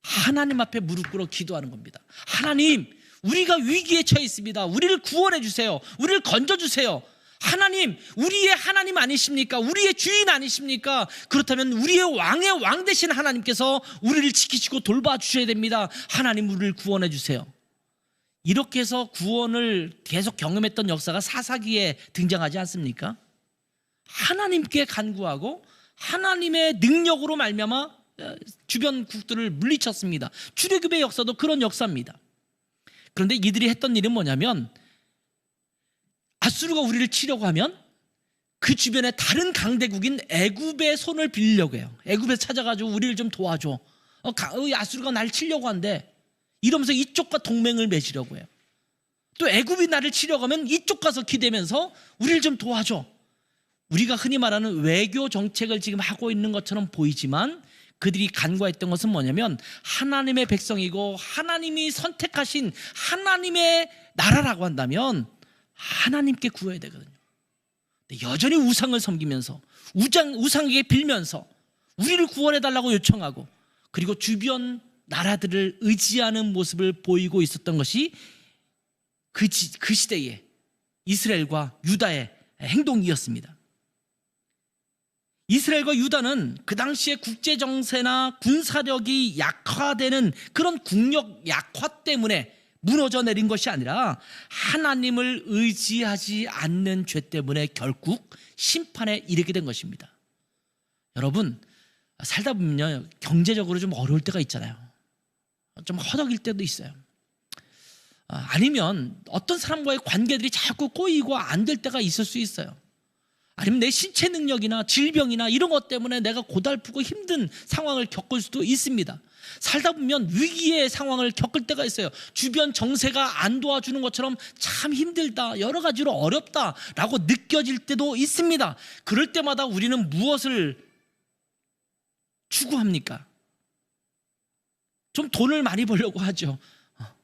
하나님 앞에 무릎 꿇어 기도하는 겁니다. 하나님, 우리가 위기에 처해 있습니다. 우리를 구원해 주세요. 우리를 건져 주세요. 하나님, 우리의 하나님 아니십니까? 우리의 주인 아니십니까? 그렇다면 우리의 왕의 왕 되신 하나님께서 우리를 지키시고 돌봐주셔야 됩니다. 하나님, 우리를 구원해 주세요. 이렇게 해서 구원을 계속 경험했던 역사가 사사기에 등장하지 않습니까? 하나님께 간구하고 하나님의 능력으로 말미암아 주변 국들을 물리쳤습니다. 출애굽의 역사도 그런 역사입니다. 그런데 이들이 했던 일은 뭐냐면, 아수르가 우리를 치려고 하면 그 주변에 다른 강대국인 애굽의 손을 빌리려고 해요. 애굽에 찾아가지고 우리를 좀 도와줘. 아수르가 날 치려고 한대. 이러면서 이쪽과 동맹을 맺으려고 해요. 또 애굽이 나를 치려고 하면 이쪽 가서 기대면서 우리를 좀 도와줘. 우리가 흔히 말하는 외교 정책을 지금 하고 있는 것처럼 보이지만, 그들이 간구했던 것은 뭐냐면 하나님의 백성이고 하나님이 선택하신 하나님의 나라라고 한다면 하나님께 구해야 되거든요. 근데 여전히 우상을 섬기면서 우상에게 빌면서 우리를 구원해달라고 요청하고, 그리고 주변 나라들을 의지하는 모습을 보이고 있었던 것이 그 시대의 이스라엘과 유다의 행동이었습니다. 이스라엘과 유다는 그 당시에 국제정세나 군사력이 약화되는 그런 국력 약화 때문에 무너져 내린 것이 아니라 하나님을 의지하지 않는 죄 때문에 결국 심판에 이르게 된 것입니다. 여러분, 살다 보면요, 경제적으로 좀 어려울 때가 있잖아요. 좀 허덕일 때도 있어요. 아니면 어떤 사람과의 관계들이 자꾸 꼬이고 안 될 때가 있을 수 있어요. 아니면 내 신체 능력이나 질병이나 이런 것 때문에 내가 고달프고 힘든 상황을 겪을 수도 있습니다. 살다 보면 위기의 상황을 겪을 때가 있어요. 주변 정세가 안 도와주는 것처럼 참 힘들다, 여러 가지로 어렵다라고 느껴질 때도 있습니다. 그럴 때마다 우리는 무엇을 추구합니까? 좀 돈을 많이 벌려고 하죠.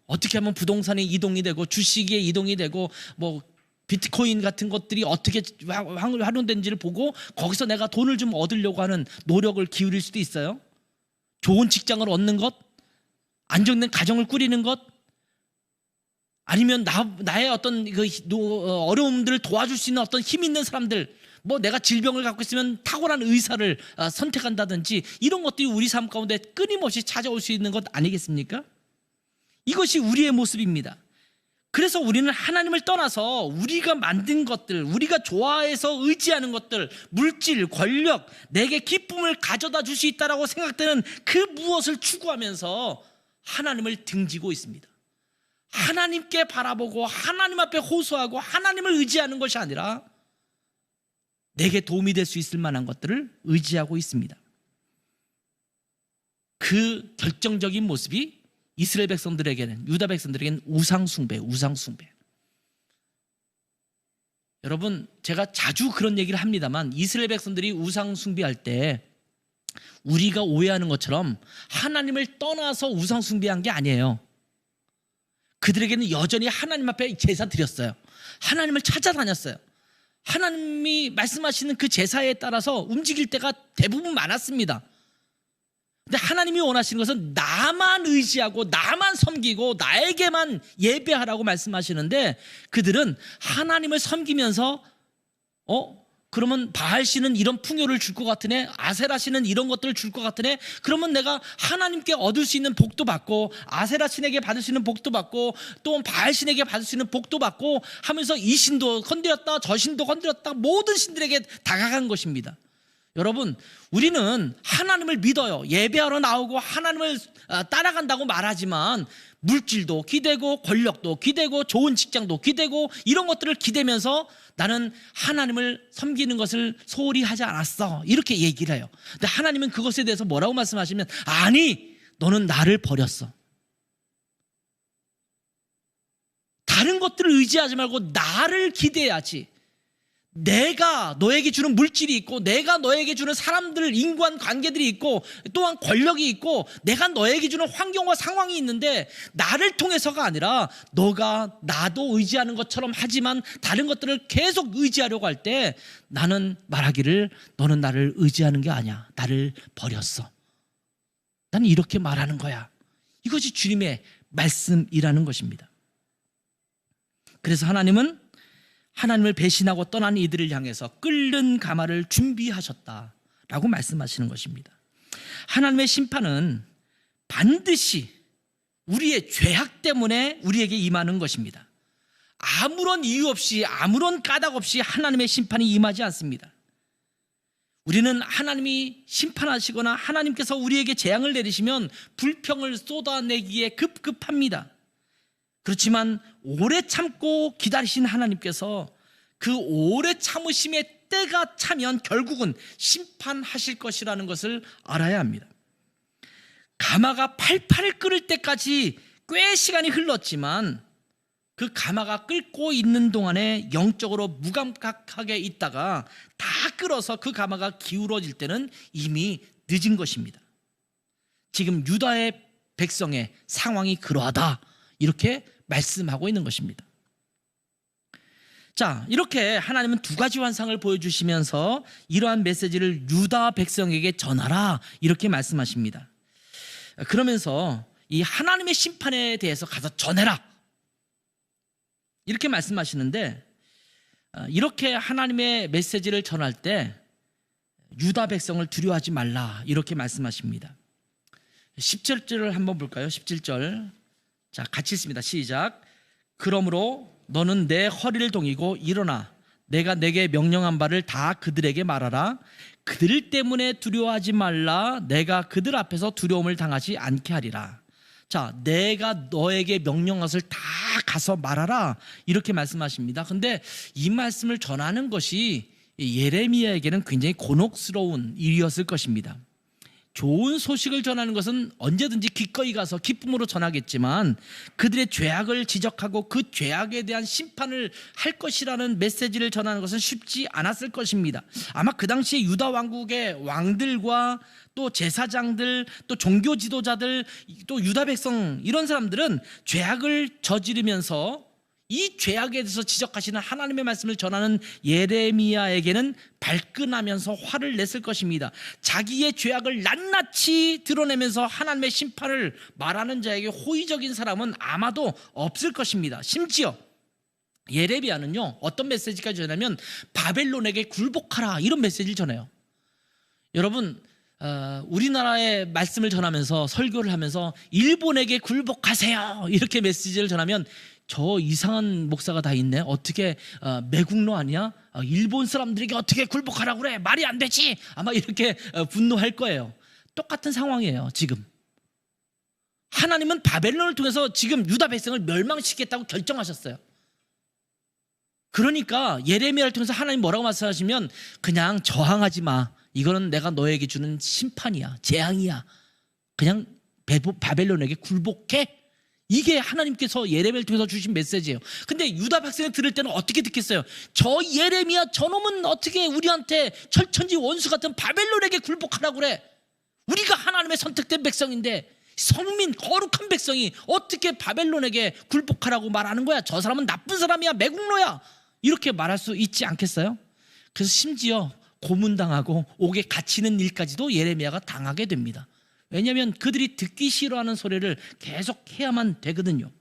어떻게 하면 부동산에 이동이 되고 주식에 이동이 되고 뭐 비트코인 같은 것들이 어떻게 활용된지를 보고 거기서 내가 돈을 좀 얻으려고 하는 노력을 기울일 수도 있어요. 좋은 직장을 얻는 것, 안정된 가정을 꾸리는 것, 아니면 나의 어떤 어려움들을 도와줄 수 있는 어떤 힘 있는 사람들, 뭐 내가 질병을 갖고 있으면 탁월한 의사를 선택한다든지, 이런 것들이 우리 삶 가운데 끊임없이 찾아올 수 있는 것 아니겠습니까? 이것이 우리의 모습입니다. 그래서 우리는 하나님을 떠나서 우리가 만든 것들, 우리가 좋아해서 의지하는 것들, 물질, 권력, 내게 기쁨을 가져다 줄 수 있다라고 생각되는 그 무엇을 추구하면서 하나님을 등지고 있습니다. 하나님께 바라보고 하나님 앞에 호소하고 하나님을 의지하는 것이 아니라 내게 도움이 될 수 있을 만한 것들을 의지하고 있습니다. 그 결정적인 모습이 이스라엘 백성들에게는, 유다 백성들에게는 우상숭배. 여러분, 제가 자주 그런 얘기를 합니다만, 이스라엘 백성들이 우상숭배할 때 우리가 오해하는 것처럼 하나님을 떠나서 우상숭배한 게 아니에요. 그들에게는 여전히 하나님 앞에 제사 드렸어요. 하나님을 찾아다녔어요. 하나님이 말씀하시는 그 제사에 따라서 움직일 때가 대부분 많았습니다. 근데 하나님이 원하시는 것은 나만 의지하고 나만 섬기고 나에게만 예배하라고 말씀하시는데, 그들은 하나님을 섬기면서 그러면 바알 씨는 이런 풍요를 줄 것 같으네, 아세라 씨는 이런 것들을 줄 것 같으네, 그러면 내가 하나님께 얻을 수 있는 복도 받고 아세라 신에게 받을 수 있는 복도 받고 또 바알 신에게 받을 수 있는 복도 받고 하면서 이 신도 건드렸다 저 신도 건드렸다 모든 신들에게 다가간 것입니다. 여러분, 우리는 하나님을 믿어요. 예배하러 나오고 하나님을 따라간다고 말하지만 물질도 기대고 권력도 기대고 좋은 직장도 기대고 이런 것들을 기대면서 나는 하나님을 섬기는 것을 소홀히 하지 않았어, 이렇게 얘기를 해요. 근데 하나님은 그것에 대해서 뭐라고 말씀하시면, 아니, 너는 나를 버렸어. 다른 것들을 의지하지 말고 나를 기대해야지. 내가 너에게 주는 물질이 있고 내가 너에게 주는 사람들, 인간관계들이 있고 또한 권력이 있고 내가 너에게 주는 환경과 상황이 있는데, 나를 통해서가 아니라 너가 나도 의지하는 것처럼 하지만 다른 것들을 계속 의지하려고 할 때 나는 말하기를, 너는 나를 의지하는 게 아니야, 나를 버렸어. 나는 이렇게 말하는 거야. 이것이 주님의 말씀이라는 것입니다. 그래서 하나님은 하나님을 배신하고 떠난 이들을 향해서 끓는 가마를 준비하셨다라고 말씀하시는 것입니다. 하나님의 심판은 반드시 우리의 죄악 때문에 우리에게 임하는 것입니다. 아무런 이유 없이, 아무런 까닭 없이 하나님의 심판이 임하지 않습니다. 우리는 하나님이 심판하시거나 하나님께서 우리에게 재앙을 내리시면 불평을 쏟아내기에 급급합니다. 그렇지만 오래 참고 기다리신 하나님께서 그 오래 참으심의 때가 차면 결국은 심판하실 것이라는 것을 알아야 합니다. 가마가 팔팔 끓을 때까지 꽤 시간이 흘렀지만 그 가마가 끓고 있는 동안에 영적으로 무감각하게 있다가 다 끓어서 그 가마가 기울어질 때는 이미 늦은 것입니다. 지금 유다의 백성의 상황이 그러하다, 이렇게 말씀하고 있는 것입니다. 자, 이렇게 하나님은 두 가지 환상을 보여주시면서 이러한 메시지를 유다 백성에게 전하라, 이렇게 말씀하십니다. 그러면서 이 하나님의 심판에 대해서 가서 전해라, 이렇게 말씀하시는데, 이렇게 하나님의 메시지를 전할 때 유다 백성을 두려워하지 말라, 이렇게 말씀하십니다. 17절을 한번 볼까요? 17절. 자, 같이 읽습니다. 시작. 그러므로 너는 내 허리를 동이고 일어나 내가 내게 명령한 바를 다 그들에게 말하라. 그들 때문에 두려워하지 말라. 내가 그들 앞에서 두려움을 당하지 않게 하리라. 자, 내가 너에게 명령한 것을 다 가서 말하라, 이렇게 말씀하십니다. 근데 이 말씀을 전하는 것이 예레미야에게는 굉장히 곤혹스러운 일이었을 것입니다. 좋은 소식을 전하는 것은 언제든지 기꺼이 가서 기쁨으로 전하겠지만 그들의 죄악을 지적하고 그 죄악에 대한 심판을 할 것이라는 메시지를 전하는 것은 쉽지 않았을 것입니다. 아마 그 당시에 유다 왕국의 왕들과 또 제사장들, 또 종교 지도자들, 또 유다 백성, 이런 사람들은 죄악을 저지르면서 이 죄악에 대해서 지적하시는 하나님의 말씀을 전하는 예레미야에게는 발끈하면서 화를 냈을 것입니다. 자기의 죄악을 낱낱이 드러내면서 하나님의 심판을 말하는 자에게 호의적인 사람은 아마도 없을 것입니다. 심지어 예레미야는요, 어떤 메시지까지 전하면 바벨론에게 굴복하라, 이런 메시지를 전해요. 여러분, 우리나라의 말씀을 전하면서, 설교를 하면서 일본에게 굴복하세요, 이렇게 메시지를 전하면 저 이상한 목사가 다 있네, 어떻게 매국노 아니야? 일본 사람들에게 어떻게 굴복하라고 그래, 말이 안 되지, 아마 이렇게 분노할 거예요. 똑같은 상황이에요. 지금 하나님은 바벨론을 통해서 지금 유다 백성을 멸망시키겠다고 결정하셨어요. 그러니까 예레미야를 통해서 하나님 뭐라고 말씀하시면, 그냥 저항하지 마, 이거는 내가 너에게 주는 심판이야, 재앙이야, 그냥 바벨론에게 굴복해, 이게 하나님께서 예레미야를 통해서 주신 메시지예요. 근데 유다 백성이 들을 때는 어떻게 듣겠어요? 저 예레미야 저놈은 어떻게 우리한테 철천지 원수 같은 바벨론에게 굴복하라고 그래? 우리가 하나님의 선택된 백성인데, 성민 거룩한 백성이 어떻게 바벨론에게 굴복하라고 말하는 거야? 저 사람은 나쁜 사람이야, 매국노야, 이렇게 말할 수 있지 않겠어요? 그래서 심지어 고문당하고 옥에 갇히는 일까지도 예레미야가 당하게 됩니다. 왜냐하면 그들이 듣기 싫어하는 소리를 계속 해야만 되거든요.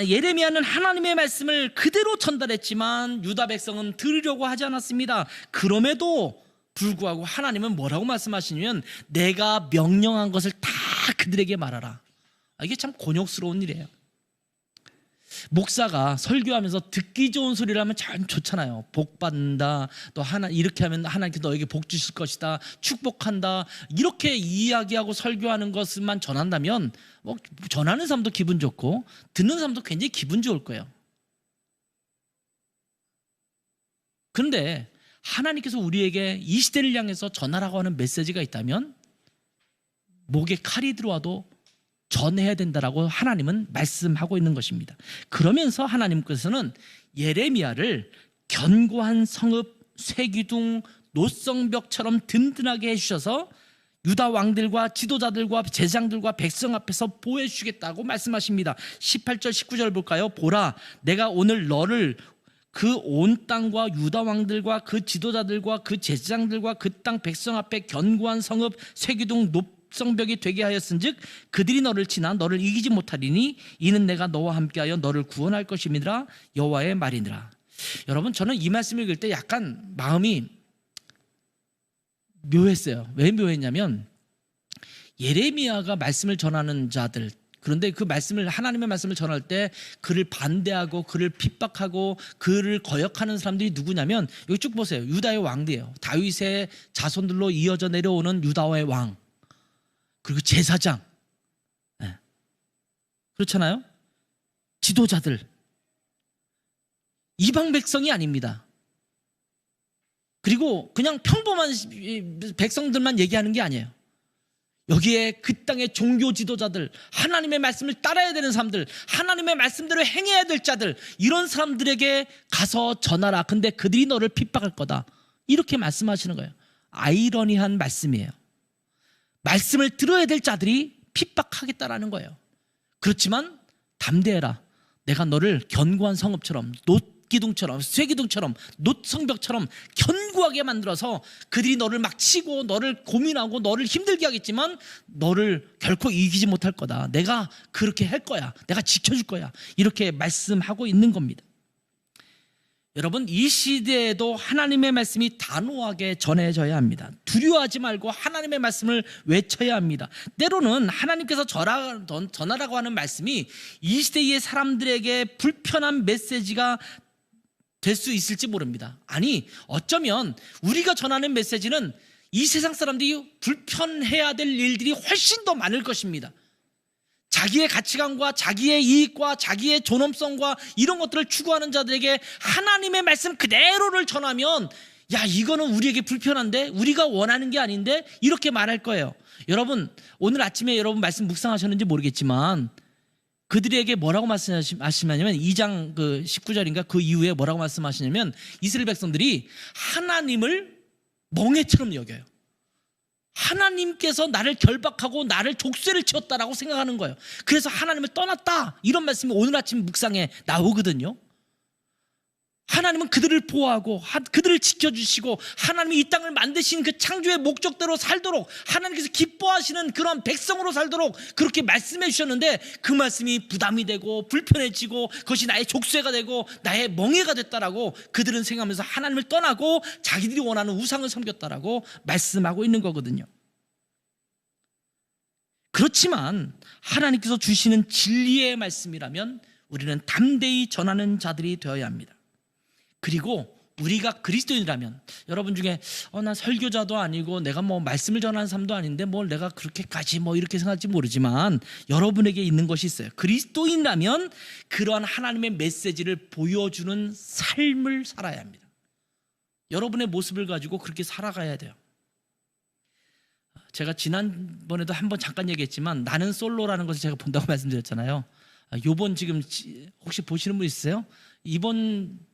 예레미야는 하나님의 말씀을 그대로 전달했지만 유다 백성은 들으려고 하지 않았습니다. 그럼에도 불구하고 하나님은 뭐라고 말씀하시냐면, 내가 명령한 것을 다 그들에게 말하라. 이게 참 곤욕스러운 일이에요. 목사가 설교하면서 듣기 좋은 소리를 하면 참 좋잖아요. 복 받는다, 또 이렇게 하면 하나님께서 너에게 복 주실 것이다, 축복한다, 이렇게 이야기하고 설교하는 것만 전한다면 전하는 사람도 기분 좋고 듣는 사람도 굉장히 기분 좋을 거예요. 그런데 하나님께서 우리에게 이 시대를 향해서 전하라고 하는 메시지가 있다면 목에 칼이 들어와도 전해야 된다라고 하나님은 말씀하고 있는 것입니다. 그러면서 하나님께서는 예레미야를 견고한 성읍, 쇠기둥, 노성벽처럼 든든하게 해주셔서 유다 왕들과 지도자들과 제사장들과 백성 앞에서 보호해 주시겠다고 말씀하십니다. 18절 19절 볼까요? 보라, 내가 오늘 너를 그 온 땅과 유다 왕들과 그 지도자들과 그 제사장들과 그 땅 백성 앞에 견고한 성읍, 쇠기둥, 성벽이 되게 하였은즉 그들이 너를 치나 너를 이기지 못하리니 이는 내가 너와 함께하여 너를 구원할 것임이니라 여호와의 말이니라. 여러분, 저는 이 말씀을 읽을 때 약간 마음이 묘했어요. 왜 묘했냐면 예레미야가 말씀을 전하는 자들, 그런데 그 말씀을, 하나님의 말씀을 전할 때 그를 반대하고 그를 핍박하고 그를 거역하는 사람들이 누구냐면, 여기 쭉 보세요. 유다의 왕들이에요. 다윗의 자손들로 이어져 내려오는 유다의 왕, 그리고 제사장, 네. 그렇잖아요. 지도자들, 이방 백성이 아닙니다. 그리고 그냥 평범한 백성들만 얘기하는 게 아니에요. 여기에 그 땅의 종교 지도자들, 하나님의 말씀을 따라야 되는 사람들, 하나님의 말씀대로 행해야 될 자들, 이런 사람들에게 가서 전하라. 근데 그들이 너를 핍박할 거다. 이렇게 말씀하시는 거예요. 아이러니한 말씀이에요. 말씀을 들어야 될 자들이 핍박하겠다라는 거예요. 그렇지만 담대해라. 내가 너를 견고한 성읍처럼, 기둥처럼, 쇠기둥처럼, 놋성벽처럼 견고하게 만들어서 그들이 너를 막 치고 너를 고민하고 너를 힘들게 하겠지만 너를 결코 이기지 못할 거다. 내가 그렇게 할 거야. 내가 지켜줄 거야. 이렇게 말씀하고 있는 겁니다. 여러분, 이 시대에도 하나님의 말씀이 단호하게 전해져야 합니다. 두려워하지 말고 하나님의 말씀을 외쳐야 합니다. 때로는 하나님께서 전하라고 하는 말씀이 이 시대의 사람들에게 불편한 메시지가 될 수 있을지 모릅니다. 아니, 어쩌면 우리가 전하는 메시지는 이 세상 사람들이 불편해야 될 일들이 훨씬 더 많을 것입니다. 자기의 가치관과 자기의 이익과 자기의 존엄성과 이런 것들을 추구하는 자들에게 하나님의 말씀 그대로를 전하면, 야, 이거는 우리에게 불편한데, 우리가 원하는 게 아닌데, 이렇게 말할 거예요. 여러분, 오늘 아침에 여러분 말씀 묵상하셨는지 모르겠지만 그들에게 뭐라고 말씀하시냐면 2장 19절인가 그 이후에 뭐라고 말씀하시냐면, 이스라엘 백성들이 하나님을 멍에처럼 여겨요. 하나님께서 나를 결박하고 나를 족쇄를 치었다라고 생각하는 거예요. 그래서 하나님을 떠났다, 이런 말씀이 오늘 아침 묵상에 나오거든요. 하나님은 그들을 보호하고 그들을 지켜주시고 하나님이 이 땅을 만드신 그 창조의 목적대로 살도록, 하나님께서 기뻐하시는 그런 백성으로 살도록 그렇게 말씀해 주셨는데, 그 말씀이 부담이 되고 불편해지고 그것이 나의 족쇄가 되고 나의 멍에가 됐다라고 그들은 생각하면서 하나님을 떠나고 자기들이 원하는 우상을 섬겼다라고 말씀하고 있는 거거든요. 그렇지만 하나님께서 주시는 진리의 말씀이라면 우리는 담대히 전하는 자들이 되어야 합니다. 그리고 우리가 그리스도인이라면, 여러분 중에 나 설교자도 아니고 내가 뭐 말씀을 전하는 사람도 아닌데 뭘 내가 그렇게까지 뭐 이렇게 생각할지 모르지만, 여러분에게 있는 것이 있어요. 그리스도인이라면 그러한 하나님의 메시지를 보여주는 삶을 살아야 합니다. 여러분의 모습을 가지고 그렇게 살아가야 돼요. 제가 지난번에도 한번 잠깐 얘기했지만 나는 솔로라는 것을 제가 본다고 말씀드렸잖아요. 요번 지금 혹시 보시는 분 있으세요? 이번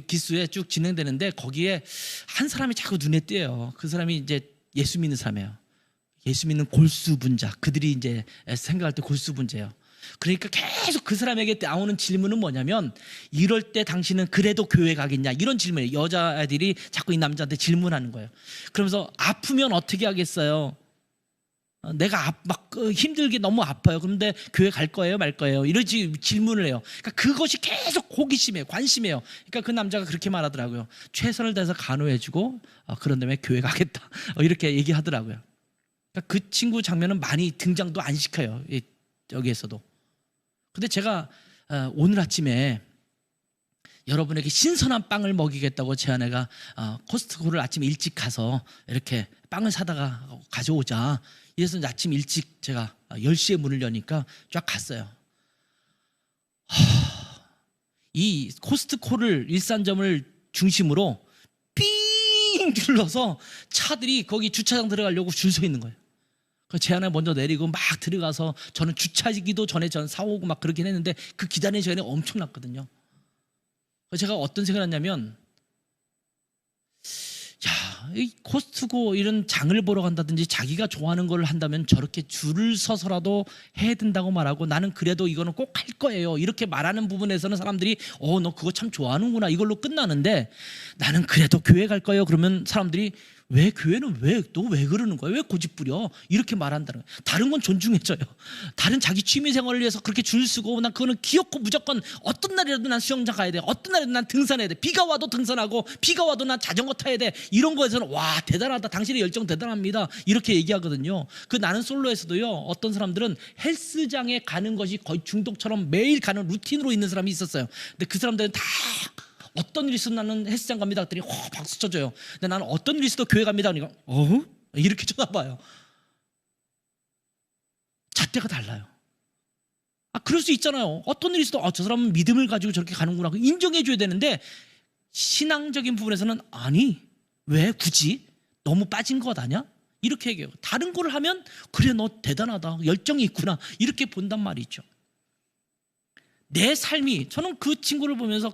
기수에 쭉 진행되는데 거기에 한 사람이 자꾸 눈에 띄어요. 그 사람이 이제 예수 믿는 사람이에요. 예수 믿는 골수분자, 그들이 이제 생각할 때 골수분자예요. 그러니까 계속 그 사람에게 나오는 질문은 뭐냐면, 이럴 때 당신은 그래도 교회 가겠냐, 이런 질문이에요. 여자애들이 자꾸 이 남자한테 질문하는 거예요. 그러면서 아프면 어떻게 하겠어요? 내가 막 힘들게 너무 아파요. 그런데 교회 갈 거예요, 말 거예요? 이러지 질문을 해요. 그러니까 그것이 계속 호기심이에요, 관심이에요. 그러니까 그 남자가 그렇게 말하더라고요. 최선을 다해서 간호해주고 그런 다음에 교회 가겠다, 이렇게 얘기하더라고요. 그러니까 그 친구 장면은 많이 등장도 안 시켜요, 여기에서도. 근데 제가 오늘 아침에 여러분에게 신선한 빵을 먹이겠다고 제 아내가 코스트코를 아침 일찍 가서 이렇게 빵을 사다가 가져오자, 이래서 아침 일찍 제가 10시에 문을 여니까 쫙 갔어요. 이 코스트코를, 일산점을 중심으로 삥 둘러서 차들이 거기 주차장 들어가려고 줄 서 있는 거예요. 제 아내 먼저 내리고 막 들어가서, 저는 주차하기도 전에 전 사오고 막 그러긴 했는데 그 기다리는 시간이 엄청났거든요. 제가 어떤 생각을 했냐면, 야, 이 코스트코 이런 장을 보러 간다든지 자기가 좋아하는 걸 한다면 저렇게 줄을 서서라도 해야 된다고 말하고, 나는 그래도 이거는 꼭 할 거예요, 이렇게 말하는 부분에서는 사람들이 너 그거 참 좋아하는구나, 이걸로 끝나는데, 나는 그래도 교회 갈 거예요 그러면 사람들이 왜 교회는 너 왜 그러는 거야? 왜 고집부려? 이렇게 말한다는 거예요. 다른 건 존중해줘요. 다른 자기 취미 생활을 위해서 그렇게 줄 서고 난 그거는 귀엽고 무조건 어떤 날이라도 난 수영장 가야 돼. 어떤 날이라도 난 등산해야 돼. 비가 와도 등산하고 비가 와도 난 자전거 타야 돼. 이런 거에서는 와 대단하다. 당신의 열정 대단합니다. 이렇게 얘기하거든요. 그 나는 솔로에서도요. 어떤 사람들은 헬스장에 가는 것이 거의 중독처럼 매일 가는 루틴으로 있는 사람이 있었어요. 근데 그 사람들은 다 어떤 일이 있어도 나는 헬스장 갑니다. 그랬더니 박수 쳐줘요. 근데 나는 어떤 일이 있어도 교회 갑니다. 그러니까 이렇게 쳐다봐요. 잣대가 달라요. 그럴 수 있잖아요. 어떤 일이 있어도 저 사람은 믿음을 가지고 저렇게 가는구나. 인정해줘야 되는데 신앙적인 부분에서는 아니 왜 굳이 너무 빠진 것 아니야? 이렇게 얘기해요. 다른 걸 하면 그래 너 대단하다. 열정이 있구나. 이렇게 본단 말이죠. 내 삶이 저는 그 친구를 보면서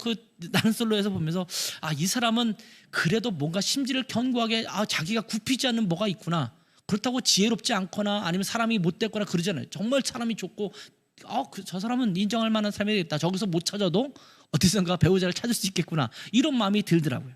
나는 솔로에서 보면서 이 사람은 그래도 뭔가 심지를 견고하게 자기가 굽히지 않는 뭐가 있구나. 그렇다고 지혜롭지 않거나 아니면 사람이 못됐거나 그러잖아요. 정말 사람이 좋고 저 사람은 인정할 만한 삶이 되겠다. 저기서 못 찾아도 어디선가 배우자를 찾을 수 있겠구나. 이런 마음이 들더라고요.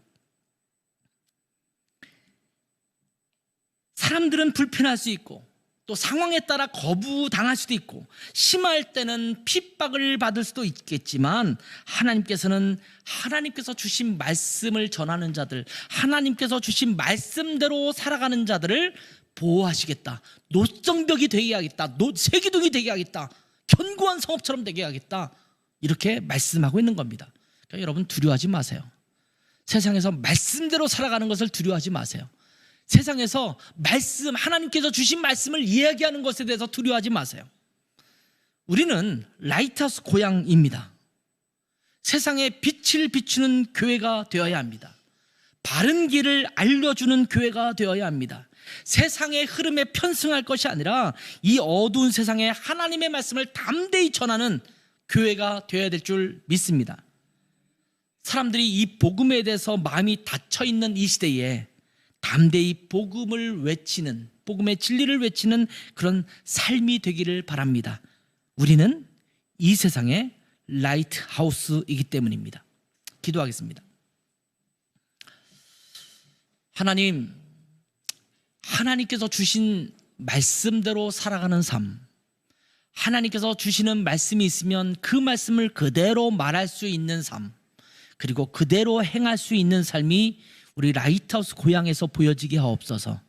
사람들은 불편할 수 있고 또 상황에 따라 거부당할 수도 있고 심할 때는 핍박을 받을 수도 있겠지만 하나님께서 주신 말씀을 전하는 자들, 하나님께서 주신 말씀대로 살아가는 자들을 보호하시겠다. 노성벽이 되게 하겠다. 세기둥이 되게 하겠다. 견고한 성읍처럼 되게 하겠다. 이렇게 말씀하고 있는 겁니다. 그러니까 여러분 두려워하지 마세요. 세상에서 말씀대로 살아가는 것을 두려워하지 마세요. 세상에서 하나님께서 주신 말씀을 이야기하는 것에 대해서 두려워하지 마세요. 우리는 라이트하우스 고향입니다. 세상에 빛을 비추는 교회가 되어야 합니다. 바른 길을 알려주는 교회가 되어야 합니다. 세상의 흐름에 편승할 것이 아니라 이 어두운 세상에 하나님의 말씀을 담대히 전하는 교회가 되어야 될 줄 믿습니다. 사람들이 이 복음에 대해서 마음이 닫혀있는 이 시대에 담대히 복음을 외치는, 복음의 진리를 외치는 그런 삶이 되기를 바랍니다. 우리는 이 세상의 라이트하우스이기 때문입니다. 기도하겠습니다. 하나님께서 주신 말씀대로 살아가는 삶, 하나님께서 주시는 말씀이 있으면 그 말씀을 그대로 말할 수 있는 삶, 그리고 그대로 행할 수 있는 삶이 우리 라이트하우스 고향에서 보여지게 하옵소서.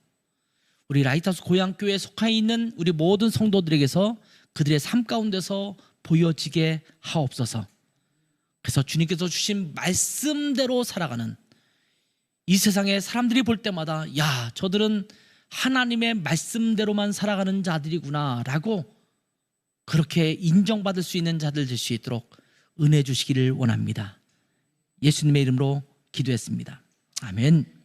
우리 라이트하우스 고향교회에 속해 있는 우리 모든 성도들에게서 그들의 삶 가운데서 보여지게 하옵소서. 그래서 주님께서 주신 말씀대로 살아가는 이 세상에 사람들이 볼 때마다 저들은 하나님의 말씀대로만 살아가는 자들이구나 라고 그렇게 인정받을 수 있는 자들 될 수 있도록 은혜 주시기를 원합니다. 예수님의 이름으로 기도했습니다. 아멘.